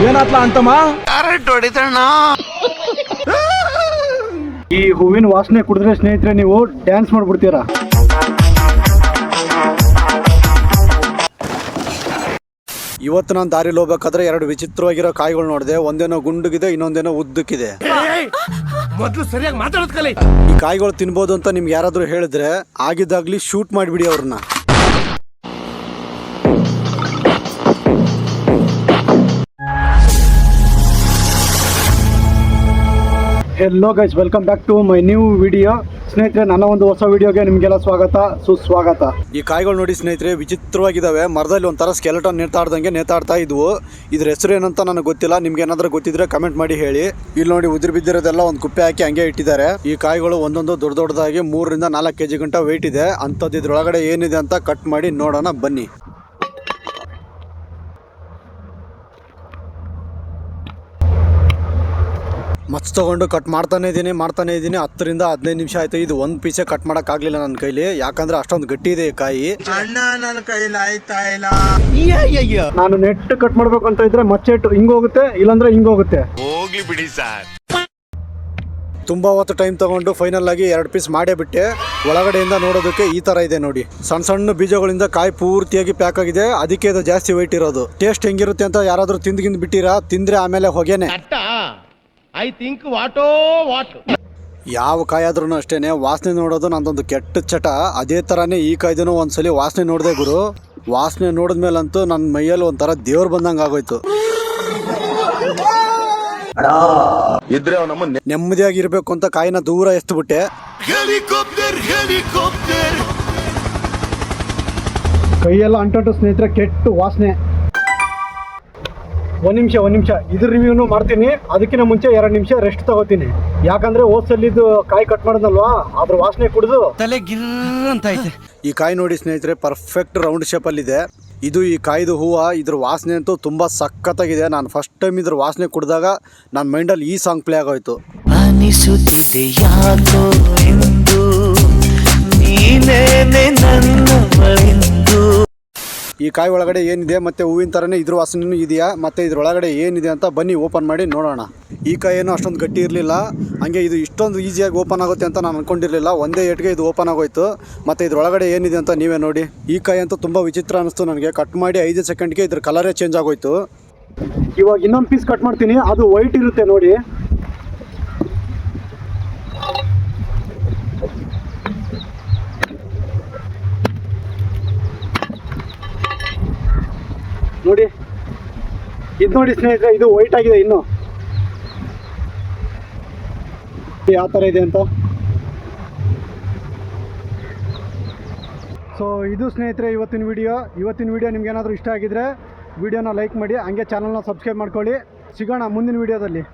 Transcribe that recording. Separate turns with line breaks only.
ಏನಾತ್ಲ ಅಂತಮ್ಮ?
ಈ ಹೂವಿನ ವಾಸನೆ ಕುಡಿದ್ರೆ ಸ್ನೇಹಿತರೆ ನೀವು ಡ್ಯಾನ್ಸ್ ಮಾಡ್ಬಿಡ್ತೀರಾ. ಇವತ್ತು ನಾನು ದಾರಿಲಿ ಹೋಗ್ಬೇಕಾದ್ರೆ ಎರಡು ವಿಚಿತ್ರವಾಗಿರೋ ಕಾಯಿಗಳು ನೋಡಿದೆ. ಒಂದೇನೋ ಗುಂಡುಗಿದೆ, ಇನ್ನೊಂದೇನೋ ಉದ್ದಕ್ಕಿದೆ.
ಮೊದಲು ಸರಿಯಾಗಿ ಮಾತಾಡೋದ್ ಕಲಿ.
ಈ ಕಾಯಿಗಳು ತಿನ್ಬೋದು ಅಂತ ನಿಮ್ಗೆ ಯಾರಾದ್ರೂ ಹೇಳಿದ್ರೆ ಆಗಿದ್ದಾಗ್ಲಿ ಶೂಟ್ ಮಾಡಿಬಿಡಿ ಅವ್ರನ್ನ. Hello guys, welcome back to my new video. ಸ್ನೇಹಿತರೆ, ನನ್ನ ಒಂದು ಹೊಸ ವಿಡಿಯೋಗೆ ನಿಮಗೆಲ್ಲ ಸ್ವಾಗತ, ಸುಸ್ವಾಗತ. ಈ ಕಾಯಿಗಳು ನೋಡಿ ಸ್ನೇಹಿತರೆ, ವಿಚಿತ್ರವಾಗಿದ್ದಾವೆ. ಮರದಲ್ಲಿ ಒಂಥರ ಸ್ಕೆಲೆಟನ್ ನೇತಾಡ್ತಾ ಇದ್ವು. ಇದ್ರ ಹೆಸರು ಏನಂತ ನನಗೆ ಗೊತ್ತಿಲ್ಲ. ನಿಮ್ಗೆ ಏನಾದ್ರೂ ಗೊತ್ತಿದ್ರೆ ಕಮೆಂಟ್ ಮಾಡಿ ಹೇಳಿ. ಇಲ್ಲಿ ನೋಡಿ, ಉದುರು ಬಿದ್ದಿರೋದೆಲ್ಲ ಒಂದು ಕುಪ್ಪೆ ಹಾಕಿ ಹಂಗೆ ಇಟ್ಟಿದ್ದಾರೆ. ಈ ಕಾಯಿಗಳು ಒಂದೊಂದು ದೊಡ್ಡದಾಗಿ 3 ರಿಂದ 4 kg ಗಂಟ ವೆಯ್ಟ್ ಇದೆ. ಅಂಥದ್ದು ಇದ್ರೊಳಗಡೆ ಏನಿದೆ ಅಂತ ಕಟ್ ಮಾಡಿ ನೋಡೋಣ ಬನ್ನಿ. ಮಚ್ ತಗೊಂಡು ಕಟ್ ಮಾಡ್ತಾನೆ ಇದ್ದೀನಿ 10 ರಿಂದ 15 ನಿಮಿಷ ಆಯ್ತು. ಇದು ಒಂದು ಪೀಸೇ ಕಟ್ ಮಾಡಕ್ ಆಗ್ಲಿಲ್ಲ ನನ್ನ ಕೈಲಿ, ಯಾಕಂದ್ರೆ ಅಷ್ಟೊಂದು ಗಟ್ಟಿ ಇದೆ ಈ ಕಾಯಿ. ನಾನು ನೆಟ್ ಕಟ್ ಮಾಡ್ಬೇಕು ಅಂತ ಇದ್ರೆ ಮಚ್ಚೆಟ್ಟು ಹಿಂಗೋಗುತ್ತೆ, ಇಲ್ಲಾಂದ್ರೆ ಹಿಂಗೋಗುತ್ತೆ.
ಹೋಗ್ಲಿ ಬಿಡಿ ಸರ್.
ತುಂಬಾ ಹೊತ್ತು ಟೈಮ್ ತಗೊಂಡು ಫೈನಲ್ ಆಗಿ 2 ಪೀಸ್ ಮಾಡೇ ಬಿಟ್ಟೆ. ಒಳಗಡೆಯಿಂದ ನೋಡೋದಕ್ಕೆ ಈ ತರ ಇದೆ ನೋಡಿ. ಸಣ್ಣ ಸಣ್ಣ ಬೀಜಗಳಿಂದ ಕಾಯಿ ಪೂರ್ತಿಯಾಗಿ ಪ್ಯಾಕ್ ಆಗಿದೆ. ಅದಕ್ಕೆ ಇದು ಜಾಸ್ತಿ ವೆಯ್ಟ್ ಇರೋದು. ಟೇಸ್ಟ್ ಹೆಂಗಿರುತ್ತೆ ಅಂತ ಯಾರಾದ್ರೂ ತಿಂದ್ಗಿಂದ್ ಬಿಟ್ಟಿರಾ? ತಿಂದ್ರೆ ಆಮೇಲೆ ಹೊಗೆನೆ.
ಐ ಥಿಂಕ್
ಯಾವ ಕಾಯಿ ಆದ್ರೂ ಅಷ್ಟೇನೆ, ವಾಸನೆ ನೋಡೋದು ನಂದೊಂದು ಕೆಟ್ಟ ಚಟ. ಅದೇ ತರಾನೇ ಈ ಕಾಯ್ದೂ ಒಂದ್ಸಲಿ ವಾಸನೆ ನೋಡಿದೆ ಗುರು. ವಾಸನೆ ನೋಡಿದ್ಮೇಲಂತೂ ನನ್ನ ಮೈಯಲ್ಲಿ ಒಂಥರ ದೇವ್ರು ಬಂದಂಗ ಆಗೋಯ್ತು. ನೆಮ್ಮದಿಯಾಗಿ ಇರ್ಬೇಕು ಅಂತ ಕಾಯಿನ ದೂರ ಎಸ್ಬಿಟ್ಟೆ. ಕೈಯೆಲ್ಲ ಅಂಟು ಸ್ನೇಹಿತರೆ, ಕೆಟ್ಟ ವಾಸನೆ. ಒಂದ್ ನಿಮಿಷ ಇದ್ರ ರಿವ್ಯೂನು ಮಾಡ್ತೀನಿ. ಅದಕ್ಕಿಂತ ಮುಂಚೆ 2 ನಿಮಿಷ ರೆಸ್ಟ್ ತಗೋತೀನಿ. ಯಾಕಂದ್ರೆ ಹೋದ್ಸಲಿದ್ದು ಕಾಯಿ ಕಟ್ ಮಾಡೋದಲ್ವಾ, ಅದ್ರ ವಾಸನೆ ಕುಡಿದು
ತಲೆ ಗಿರ್ರ್ ಅಂತ ಐತೆ.
ಈ ಕಾಯಿ ನೋಡಿ ಸ್ನೇಹಿತರೆ, ಪರ್ಫೆಕ್ಟ್ ರೌಂಡ್ ಶೇಪ್ ಅಲ್ಲಿ ಇದೆ. ಇದು ಈ ಕಾಯ್ದು ಹೂವು. ಇದ್ರ ವಾಸನೆ ಅಂತೂ ತುಂಬಾ ಸಖತ್ತಾಗಿದೆ. ನಾನು ಫಸ್ಟ್ ಟೈಮ್ ಇದ್ರ ವಾಸನೆ ಕುಡಿದಾಗ ನನ್ನ ಮೈಂಡಲ್ಲಿ ಈ ಸಾಂಗ್ ಪ್ಲೇ ಆಗೋಯ್ತು.
ಅನಿಸುತ್ತಿದೆ ಯಾಕೋ ಎಂದು ನೀನೇನೆ ನನ್ನ ಮರೆಂದು.
ಈ ಕಾಯಿ ಒಳಗಡೆ ಏನಿದೆ ಮತ್ತೆ ಹೂವಿನ ಥರನೇ ಇದ್ರ ವಾಸನೆನೂ ಇದೆಯಾ, ಮತ್ತೆ ಇದ್ರೊಳಗಡೆ ಏನಿದೆ ಅಂತ ಬನ್ನಿ ಓಪನ್ ಮಾಡಿ ನೋಡೋಣ. ಈ ಕಾಯಿ ಏನೂ ಅಷ್ಟೊಂದು ಗಟ್ಟಿ ಇರಲಿಲ್ಲ. ಹಂಗೆ ಇದು ಇಷ್ಟೊಂದು ಈಸಿಯಾಗಿ ಓಪನ್ ಆಗುತ್ತೆ ಅಂತ ನಾನು ಅನ್ಕೊಂಡಿರಲಿಲ್ಲ. ಒಂದೇ ಏಟ್ಗೆ ಇದು ಓಪನ್ ಆಗೋಯ್ತು. ಮತ್ತು ಇದ್ರೊಳಗಡೆ ಏನಿದೆ ಅಂತ ನೀವೇ ನೋಡಿ. ಈ ಕಾಯಿ ಅಂತೂ ತುಂಬ ವಿಚಿತ್ರ ಅನ್ನಿಸ್ತು ನನಗೆ. ಕಟ್ ಮಾಡಿ 5 ಸೆಕೆಂಡ್ಗೆ ಇದ್ರ ಕಲರೇ ಚೇಂಜ್ ಆಗೋಯ್ತು. ಇವಾಗ ಇನ್ನೊಂದು ಪೀಸ್ ಕಟ್ ಮಾಡ್ತೀನಿ. ಅದು ವೈಟ್ ಇರುತ್ತೆ ನೋಡಿ. ನೋಡಿ ಇದು ನೋಡಿ ಸ್ನೇಹಿತರೆ, ಇದು ವೈಟ್ ಆಗಿದೆ. ಇನ್ನು ಯಾವ ಥರ ಇದೆ ಅಂತ. ಸೊ ಇದು ಸ್ನೇಹಿತರೆ ಇವತ್ತಿನ ವಿಡಿಯೋ ನಿಮ್ಗೆ ಏನಾದರೂ ಇಷ್ಟ ಆಗಿದ್ರೆ ವಿಡಿಯೋನ ಲೈಕ್ ಮಾಡಿ, ಹಂಗೆ ಚಾನಲ್ನ ಸಬ್ಸ್ಕ್ರೈಬ್ ಮಾಡ್ಕೊಳ್ಳಿ. ಸಿಗೋಣ ಮುಂದಿನ ವಿಡಿಯೋದಲ್ಲಿ.